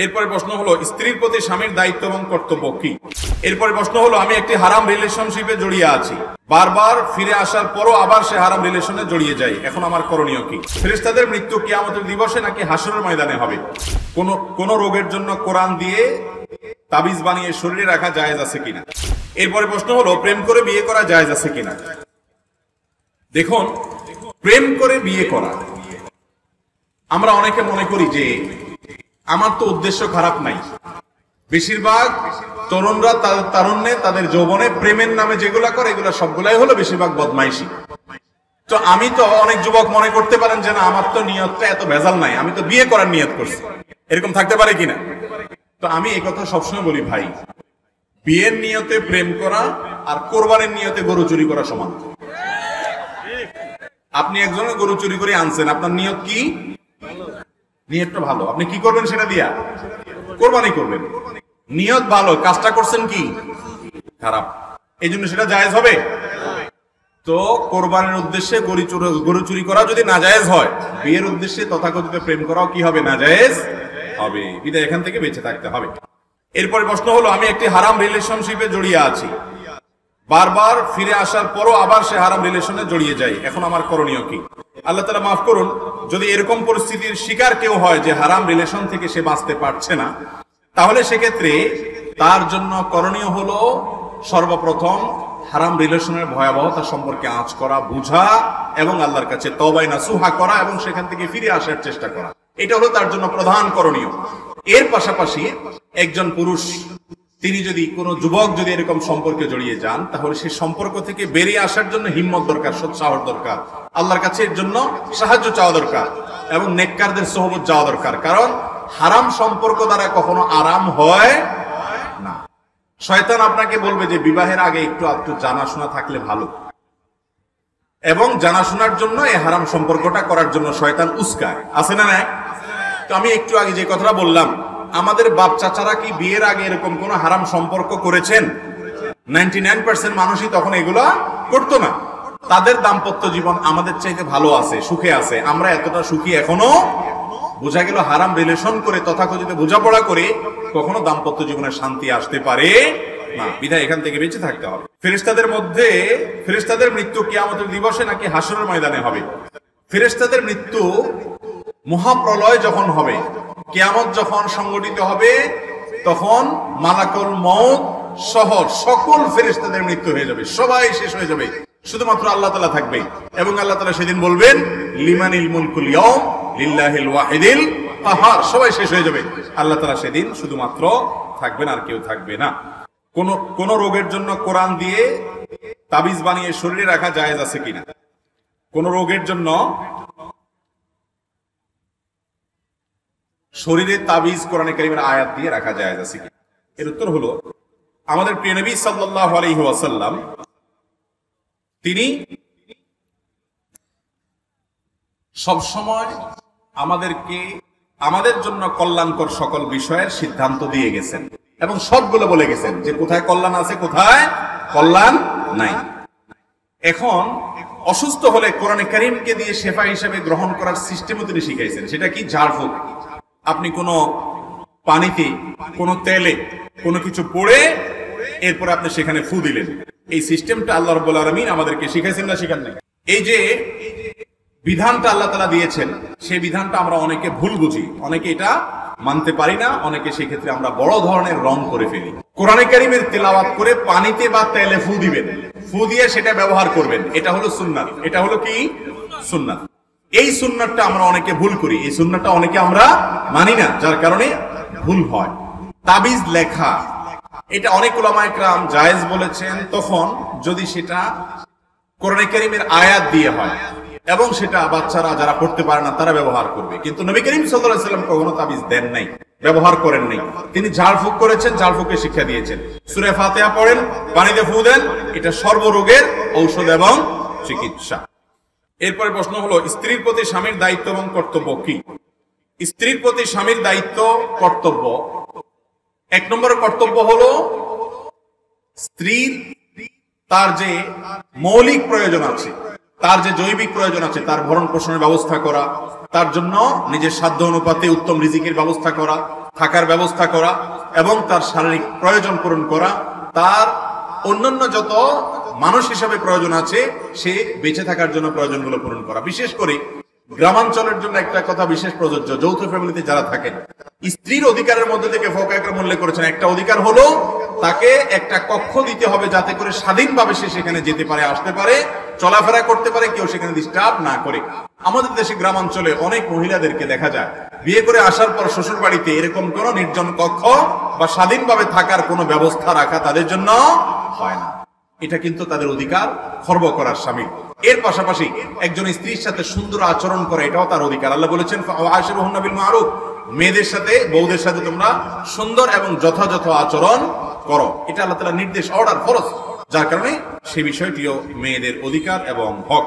এরপরে প্রশ্ন হলো স্ত্রীর প্রতি স্বামীর দায়িত্ব এবং কর্তব্য কি। এরপরে প্রশ্ন হলো আমি একটি হারাম রিলেশনশিপে জড়িয়ে আছি, বারবার ফিরে আসার পরও আবার সে হারাম রিলেশনে জড়িয়ে যায়, এখন আমার করণীয় কি। ফেরেশতাদের মৃত্যু কিয়ামতের দিবসে নাকি হাসরের ময়দানে হবে। কোন রোগের জন্য কোরআন দিয়ে তাবিজ বানিয়ে শরীরে রাখা জায়েজ আছে কিনা। এরপরে প্রশ্ন হলো প্রেম করে বিয়ে করা জায়েজ আছে কিনা। দেখুন, প্রেম করে বিয়ে করা, আমরা অনেকে মনে করি যে আমার তো উদ্দেশ্য খারাপ নাই। বেশিরভাগ তরুণরা তারুণ্যে তাদের যৌবনে প্রেমের নামে যেগুলা করে এগুলা সবগুলাই হলো বেশিরভাগ বদমাইশি। তো আমি তো অনেক যুবক মনে করতে পারেন যে না, আমার তো নিয়তটা এত ভেজাল নাই, আমি তো বিয়ে করার নিয়ত করছি, এরকম থাকতে পারে কিনা। তো আমি এই কথা সবসময় বলি, ভাই, বিয়ের নিয়তে প্রেম করা আর কোরবানির নিয়তে গরু চুরি করা সমান। আপনি একজনের গরু চুরি করে আনছেন, আপনার নিয়ত কি? নিয়তটা ভালো, আপনি কি করবেন সেটা দিয়া? কোরবানি করবেন। নিয়ত ভালো, কাজটা করছেন কি খারাপ, এই জন্য সেটা জায়েজ হবে। তো কোরবানির উদ্দেশ্যে গরু চুরি করা যদি না জায়েজ হয়, বিয়ের উদ্দেশ্যে তথাকথিত প্রেম করাও কি হবে? না জায়েজ হবে। বিধায় এখান থেকে বেঁচে থাকতে হবে। এরপরে প্রশ্ন হলো আমি একটি হারাম রিলেশনশিপে জড়িয়ে আছি, বারবার ফিরে আসার পরও আবার সে হারাম রিলেশনে জড়িয়ে যায়, এখন আমার করণীয় কি। আল্লাহ তাআলা মাফ করুন, যদি এরকম পরিস্থিতির শিকার কেউ হয় যে হারাম রিলেশন থেকে সে বাঁচতে পারছে না, তাহলে সেক্ষেত্রে তার জন্য করণীয় হলো সর্বপ্রথম হারাম রিলেশনের ভয়াবহতা সম্পর্কে আঁচ করা, বুঝা এবং আল্লাহর কাছে তওবা নাসুহা করা এবং সেখান থেকে ফিরে আসার চেষ্টা করা। এটা হলো তার জন্য প্রধান করণীয়। এর পাশাপাশি একজন পুরুষ, তিনি যদি কোনো যুবক যদি এরকম সম্পর্কে জড়িয়ে যান, তাহলে সেই সম্পর্ক থেকে বেরিয়ে আসার জন্য হিম্মত দরকার, সৎসাহস দরকার, আল্লাহর কাছে এর জন্য সাহায্য চাওয়া দরকার এবং নেককারদের সোহবত যাওয়া দরকার। কারণ হারাম সম্পর্ক দ্বারা কখনো আরাম হয় না। শয়তান আপনাকে বলবে যে বিবাহের আগে একটু জানাশোনা থাকলে ভালো, এবং জানাশোনার জন্য এই হারাম সম্পর্কটা করার জন্য শয়তান উস্কায়, আছে না নাই? তো আমি একটু আগে যে কথাটা বললাম, আমাদের বাপ চাচারা কি বিয়ের আগে এরকম কোন হারাম সম্পর্ক করেছেন? 99% মানুষই তখন এগুলা করতো না। তাদের দাম্পত্য জীবন আমাদের চাইতে ভালো আছে, সুখে আছে। আমরা এতটা সুখী এখনো? বোঝা গেল হারাম রিলেশন করে তথাকথিত বোঝাপড়া করে কখনো দাম্পত্য জীবনে শান্তি আসতে পারে না। বিধায় এখান থেকে বেঁচে থাকতে হবে। ফেরেশতাদের মৃত্যু কিয়ামতের দিবসে নাকি হাসরের ময়দানে হবে। ফেরেশতাদের মৃত্যু মহাপ্রলয় যখন হবে, কিয়ামত যখন সংগঠিত হবে, তখন মালাকুল মউত সহ সকল ফেরেশতাদের মৃত্যু হয়ে যাবে, সবাই শেষ হয়ে যাবে, শুধুমাত্র আল্লাহ তাআলা থাকবে। এবং আল্লাহ তাআলা সেদিন বলবেন লিমানিল মুলকুল ইয়াউম লিল্লাহিল ওয়াহিদিল কাহার, সবাই শেষ হয়ে যাবে, আল্লাহ তাআলা সেদিন শুধুমাত্র থাকবেন, আর কেউ থাকবে না। কোন রোগের জন্য কোরআন দিয়ে তাবিজ বানিয়ে শরীরে রাখা জায়েজ আছে কিনা। কোন রোগের জন্য শরীরে তাবিজ কোরআনে কারীমের আয়াত দিয়ে রাখা জায়েজ আছে কিনা। এর উত্তর হলো আমাদের প্রিয় নবী সাল্লাল্লাহু আলাইহি ওয়াসাল্লাম, তিনি সবসময় আমাদের জন্য কল্যাণকর সকল বিষয়ের সিদ্ধান্ত দিয়ে গেছেন এবং সবগুলো বলে গেছেন যে কোথায় কল্যাণ আছে, কোথায় কল্যাণ নাই। এখন অসুস্থ হলে কোরআনে কারীমকে দিয়ে শেফা হিসেবে গ্রহণ করার সিস্টেমও তিনি শিখাইছেন। সেটা কি? ঝাড়ফুঁক। আপনি কোনো পানিতে, কোনো তেলে কোনো কিছু পড়ে এরপরে আপনি সেখানে ফু দিলেন, এই সিস্টেমটা আল্লাহ রাব্বুল আলামিন আমাদেরকে শিখাইছেন না শিখান নাই? এই যে বিধানটা আল্লাহ তাআলা দিয়েছেন, সেই বিধানটা আমরা অনেকে ভুল বুঝি, অনেকে এটা মানতে পারি না, অনেকে সেই ক্ষেত্রে আমরা বড় ধরনের রং করে ফেলি। কোরআনে কারীমের তেলাওয়াত করে পানিতে বা তেলে ফু দিবেন, ফু দিয়ে সেটা ব্যবহার করবেন, এটা হলো সুন্নাত। এটা হলো কি? সুন্নাত। এই সুন্নাতটা আমরা অনেকে ভুল করি, এই সুন্নাতটা অনেকে আমরা মানি না, যার কারণে ভুল হয়। তাবিজ লেখা, এটা অনেক উলামায়ে কেরাম জায়েজ বলেছেন তখন যদি সেটা কোরআনে কারীমের আয়াত দিয়ে হয় এবং সেটা বাচ্চারা যারা পড়তে পারে না তারা ব্যবহার করবে। কিন্তু নবী করিম সাল্লাল্লাহু আলাইহি ওয়াসাল্লাম কখনো তাবিজ দেন নাই, ব্যবহার করেন নাই। তিনি ঝাড়ফুঁক করেছেন, ঝাড়ফুঁকের শিক্ষা দিয়েছেন। সূরা ফাতিহা পড়েন, পানিতে ফু দেন, এটা সর্বরোগের ঔষধ এবং চিকিৎসা। এরপরে প্রশ্ন হলো স্ত্রীর প্রতি স্বামীর দায়িত্ব এবং কর্তব্য কি। স্ত্রীর প্রতি স্বামীর দায়িত্ব কর্তব্য, এক নম্বর কর্তব্য হলো স্ত্রীর তার যে মৌলিক প্রয়োজন আছে, তার যে জৈবিক প্রয়োজন আছে, তার ভরণ পোষণের ব্যবস্থা করা, তার জন্য নিজের সাধ্য অনুপাতে উত্তম রিজিকের ব্যবস্থা করা, থাকার ব্যবস্থা করা এবং তার শারীরিক প্রয়োজন পূরণ করা, তার অন্যান্য যত মানুষ হিসাবে প্রয়োজন আছে সে বেঁচে থাকার জন্য প্রয়োজনগুলো পূরণ করা। বিশেষ করে গ্রামাঞ্চলের জন্য একটা কথা বিশেষ প্রযোজ্য, যৌথ ফ্যামিলিতে যারা থাকেন, স্ত্রীর অধিকারের মধ্যে থেকে ফোকা একরাম উল্লেখ করেছেন একটা অধিকার হলো তাকে একটা কক্ষ দিতে হবে যাতে করে স্বাধীনভাবে সে সেখানে যেতে পারে, আসতে পারে, চলাফেরা করতে পারে, কেউ সেখানে ডিস্টার্ব না করে। আমাদের দেশে গ্রামাঞ্চলে অনেক মহিলাদেরকে দেখা যায় বিয়ে করে আসার পর শ্বশুর বাড়িতে এরকম কোন নির্জন কক্ষ বা স্বাধীনভাবে থাকার কোনো ব্যবস্থা রাখা তাদের জন্য হয় না। এটা কিন্তু তাদের অধিকার খর্ব করার শামিল। এর পাশাপাশি একজন স্ত্রীর সাথে সুন্দর আচরণ করা এটাও তার অধিকার। আল্লাহ বলেছেন ওয়াশিরুহুন্না বিল মারুফ, মেয়েদের সাথে বউদের সাথে তোমরা সুন্দর এবং যথাযথ আচরণ করো, এটা আল্লাহ তাআলার নির্দেশ, অর্ডার, ফরজ, যার কারণে সে বিষয়টিও মেয়েদের অধিকার এবং হক।